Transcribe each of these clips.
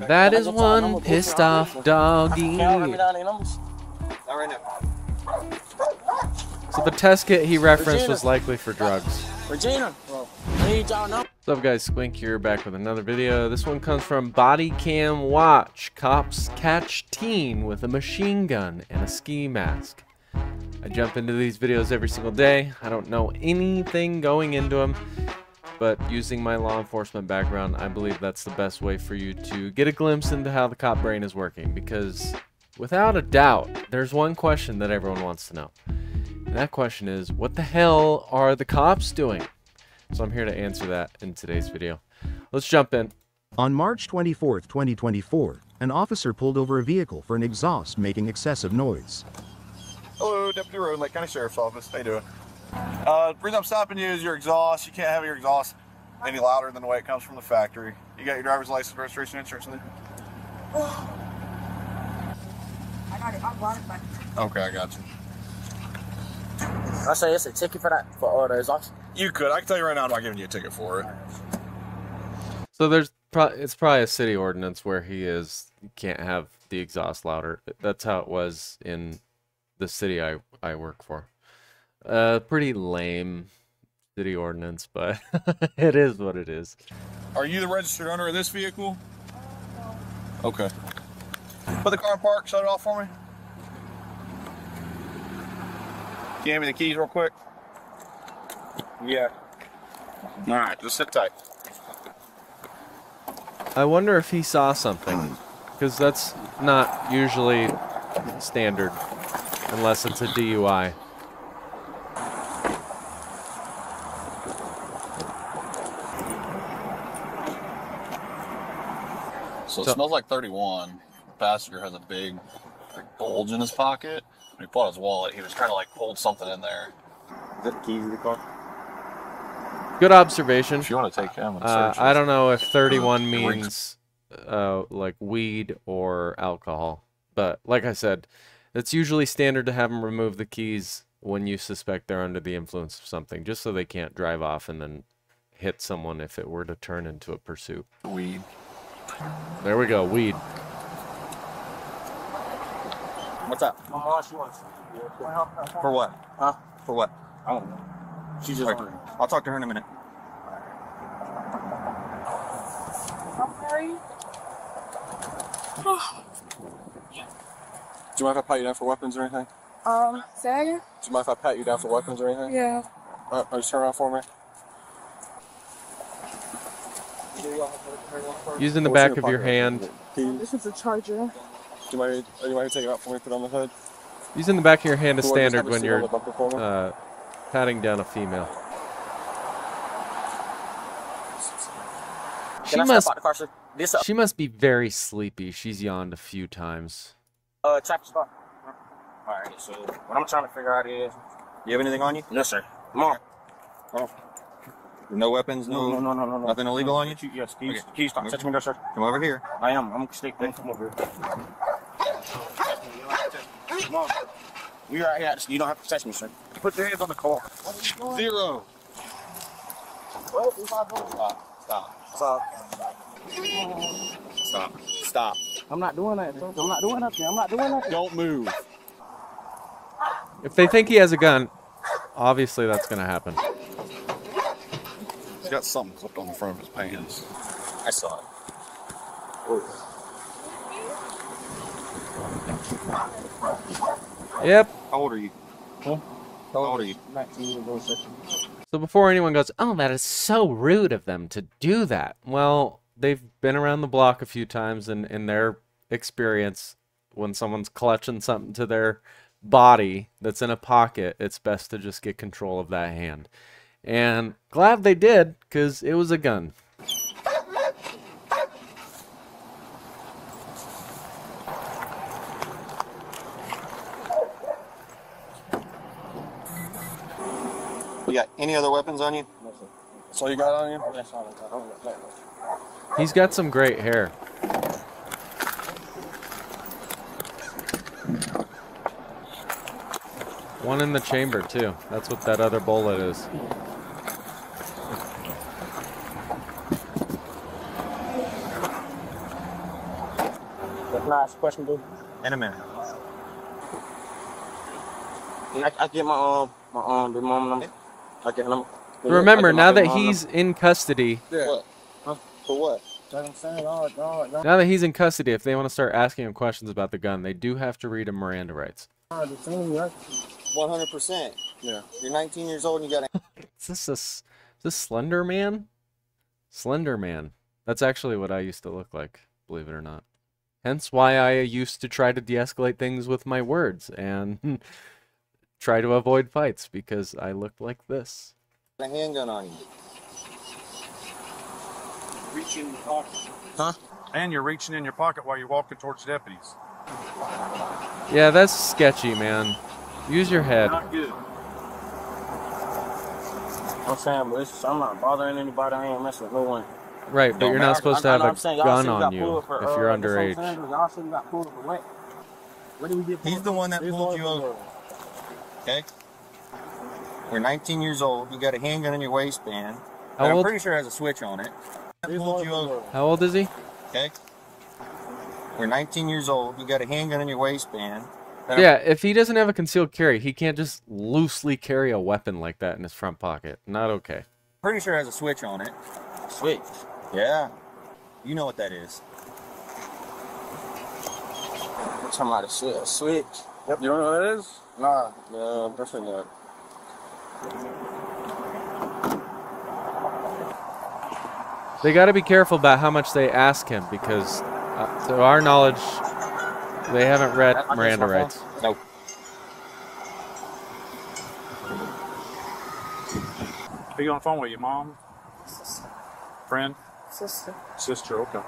That is one pissed off doggy. So the test kit he referenced was likely for drugs. What's up guys, Squink here, back with another video. This one comes from Body Cam Watch. Cops catch teen with a machine gun and a ski mask. I jump into these videos every single day. I don't know anything going into them, but using my law enforcement background, I believe that's the best way for you to get a glimpse into how the cop brain is working, because without a doubt, there's one question that everyone wants to know. And that question is, what the hell are the cops doing? So I'm here to answer that in today's video. Let's jump in. On March 24th, 2024, an officer pulled over a vehicle for an exhaust making excessive noise. Hello, Deputy Road, Lake County Sheriff's Office. How you doing? The reason I'm stopping you is your exhaust. You can't have your exhaust any louder than the way it comes from the factory. You got your driver's license, registration, insurance in there? I got it. I bought it back. Okay, I got you. I say it's a ticket for that, for all the exhaust. You could. I can tell you right now I'm not giving you a ticket for it. So it's probably a city ordinance where you can't have the exhaust louder. That's how it was in the city I work for. Pretty lame city ordinance, but it is what it is. Are you the registered owner of this vehicle? Okay. Put the car in park, shut it off for me. Can you hand me the keys real quick? Yeah. Alright, just sit tight. I wonder if he saw something, because that's not usually standard unless it's a DUI. So it smells like 31. The passenger has a big bulge in his pocket. When he pulled out his wallet, he was trying to like hold something in there. Is that the keys to the car? Good observation. If you want to take him and search I don't know if 31 means like weed or alcohol, but like I said, it's usually standard to have them remove the keys when you suspect they're under the influence of something, just so they can't drive off and then hit someone if it were to turn into a pursuit. Weed. There we go, weed. What's up? For what? Huh? For what? I don't know. She's just hungry. I'll talk to her in a minute. I'm sorry. Do you mind if I pat you down for weapons or anything? Say again? Do you mind if I pat you down for weapons or anything? Yeah. Just turn around for me. Using the back of your hand. This is a charger. Do you mind taking it out for me, put it on the hood? Using the back of your hand is Do you want to standard just have when a seat on the bumper for me? you're patting down a female. She must be very sleepy. She's yawned a few times. Traffic spot. Alright, so what I'm trying to figure out is... You have anything on you? No, sir. Come on. Oh. No weapons? No. Nothing illegal on you? Yes, keys. Okay. Keys, touch me there, sir. Come over here. I am. I'm gonna stick there. Come over here. Come on. We right here. You don't have to touch me, sir. Put your hands on the car. Zero. Stop. I'm not doing that, sir. I'm not doing that. Don't move. If they think he has a gun, obviously that's going to happen. He's got something clipped on the front of his pants. I saw it. Yep. How old are you? Huh? How old are you? 19 years old, sir. So before anyone goes, oh, that is so rude of them to do that. Well, they've been around the block a few times, and in their experience, when someone's clutching something to their body that's in a pocket, it's best to just get control of that hand. And glad they did, because it was a gun. You got any other weapons on you? No, sir. That's all you got on you? That's all I got. He's got some great hair. One in the chamber, too. That's what that other bullet is. Can I ask a question, dude? In a minute. I get my the mom number. I get number. Remember, now that he's in custody, Yeah. What? Huh? For what? I'm saying, now that he's in custody, if they want to start asking him questions about the gun, they do have to read him Miranda rights. 100%. Yeah. You're 19 years old and you got a... Is this Slender Man? Slender Man. That's actually what I used to look like, believe it or not. Hence why I used to try to de-escalate things with my words and try to avoid fights, because I looked like this. A handgun on you. Reaching in your pocket. Huh? And you're reaching in your pocket while you're walking towards deputies. Yeah, that's sketchy, man. Use your head. Not good. I'm saying, but I'm not bothering anybody. I ain't messing with no one. Right, but you're not supposed to have a gun on you if you're underage. Y'all should've got pulled for what? What did we get pulled? He's the one that pulled you over. Okay? You're 19 years old. You got a handgun in your waistband. How old? I'm pretty sure it has a switch on it. That pulled you over. How old is he? Okay? You're 19 years old. You got a handgun in your waistband. Yeah, if he doesn't have a concealed carry, he can't just loosely carry a weapon like that in his front pocket. Not okay. Pretty sure it has a switch on it. Switch. Yeah. You know what that is. I'm talking about a switch. Yep. You don't know what that is? Nah, definitely not. They got to be careful about how much they ask him, because to our knowledge, they haven't read Miranda rights. Nope. Who you on the phone with? Your mom? Sister. Friend? Sister. Sister, okay.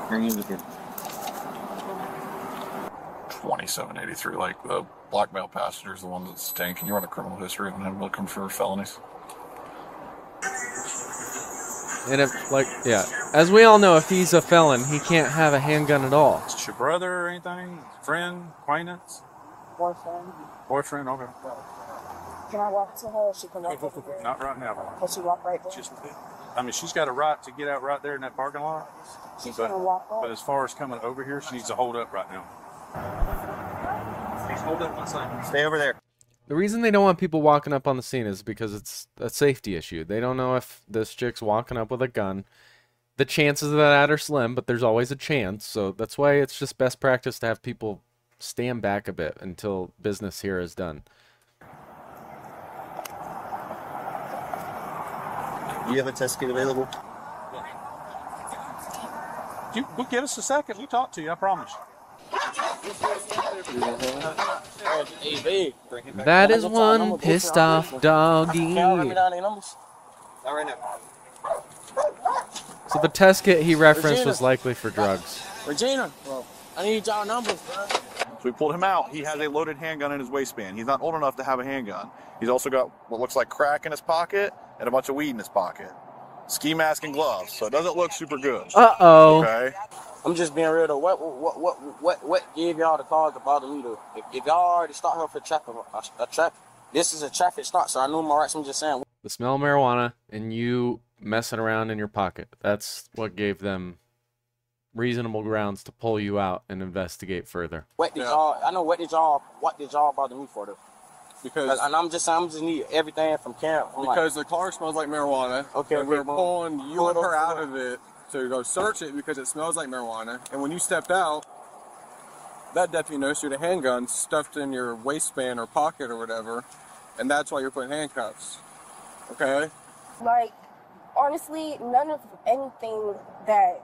Bring him here. 2783, like the blackmail passenger is the one that's staying. Can you run a criminal history and then looking for felonies? And if, like, yeah, as we all know, if he's a felon, he can't have a handgun at all. Is it your brother or anything? Friend? Acquaintance? Boyfriend. Boyfriend? Okay. Can I walk to her or she can walk over there? Not right now. Can she walk right there? Just, I mean, she's got a right to get out right there in that parking lot. She's going to walk up. But as far as coming over here, she needs to hold up right now. Please hold up one side. Stay over there. The reason they don't want people walking up on the scene is because it's a safety issue. They don't know if this chick's walking up with a gun. The chances of that are slim, but there's always a chance. So that's why it's just best practice to have people stand back a bit until business here is done. Do you have a test kit available? We'll give us a second. We'll talk to you, I promise. That is one pissed off doggy. Not right now. So the test kit he referenced was likely for drugs. Regina, I need y'all numbers, bro. So we pulled him out. He has a loaded handgun in his waistband. He's not old enough to have a handgun. He's also got what looks like crack in his pocket and a bunch of weed in his pocket. Ski mask and gloves, so it doesn't look super good. Uh-oh. Okay. I'm just being real though. What gave y'all the cause to bother me though? If y'all already stopped her for traffic, this is a traffic stop, so I know my rights. I'm just saying. The smell of marijuana and you messing around in your pocket. That's what gave them reasonable grounds to pull you out and investigate further. What did y'all bother me for though? Because and I'm just need everything from camp. Because the car smells like marijuana. Okay, and we're pulling you and her out of it to go search it because it smells like marijuana. And when you stepped out, that deputy noticed you had a handgun stuffed in your waistband or pocket or whatever, and that's why you're putting handcuffs. Okay? Like, honestly, none of anything that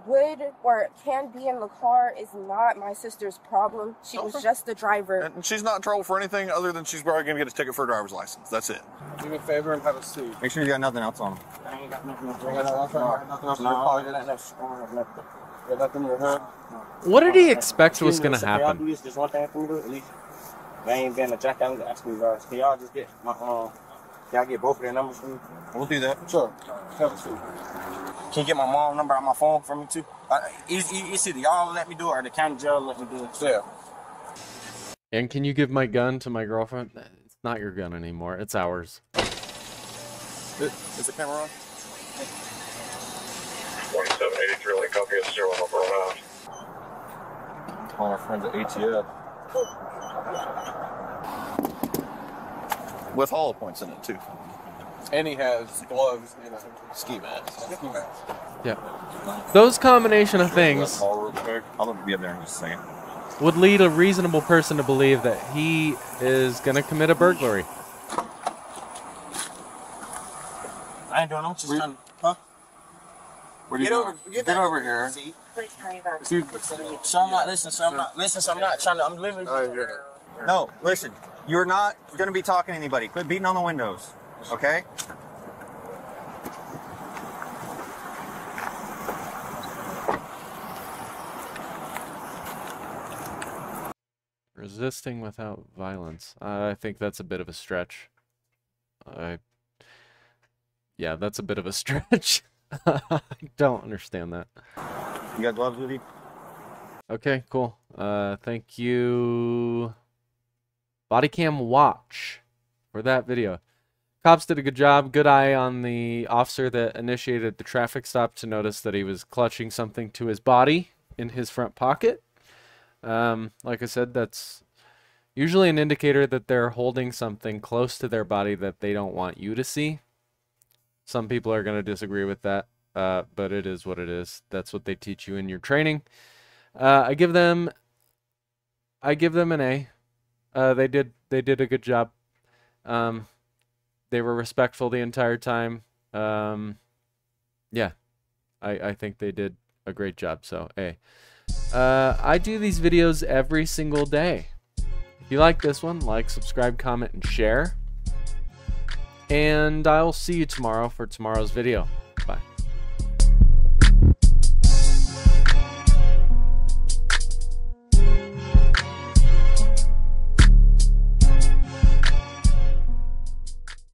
would or can be in the car is not my sister's problem. She was just the driver. And she's not in trouble for anything other than she's probably going to get a ticket for a driver's license. That's it. Do me a favor and have a seat. Make sure you got nothing else on him. I ain't got nothing else. Nothing else in your pocket. Nothing in your hood. What did he expect was going to happen? Y'all do this just one thing for me to do, at least. They ain't been a jackass to ask me guys. Can y'all just get my can y'all get both of their numbers for me? We'll do that. Sure. Have a seat. Can you get my mom's number on my phone for me too? It's either y'all let me do it or the county jail let me do it. Yeah. And can you give my gun to my girlfriend? It's not your gun anymore. It's ours. Is the camera on? 2783, like copy of 0 over around. All our friends at ATF. With hollow points in it too. And he has gloves and a Ski mask. Yeah. Those combination of things I'll be up there in just a second. would lead a reasonable person to believe that he is going to commit a burglary. I ain't doing no just trying. Huh? Get over here. So I'm not listening. So I'm not listening. So I'm not trying to. I'm literally. No, listen. You're not going to be talking to anybody. Quit beating on the windows. Okay? Resisting without violence. I think that's a bit of a stretch. Yeah, that's a bit of a stretch. I don't understand that. You got gloves with you? Okay, cool. Thank you, Bodycam Watch, for that video. Cops did a good job. Good eye on the officer that initiated the traffic stop to notice that he was clutching something to his body in his front pocket. Like I said, that's usually an indicator that they're holding something close to their body that they don't want you to see. Some people are going to disagree with that, but it is what it is. That's what they teach you in your training. I give them an A. They did a good job. They were respectful the entire time. Yeah, I think they did a great job. So A. I do these videos every single day. If you like this one, like, subscribe, comment, and share. And I'll see you tomorrow for tomorrow's video.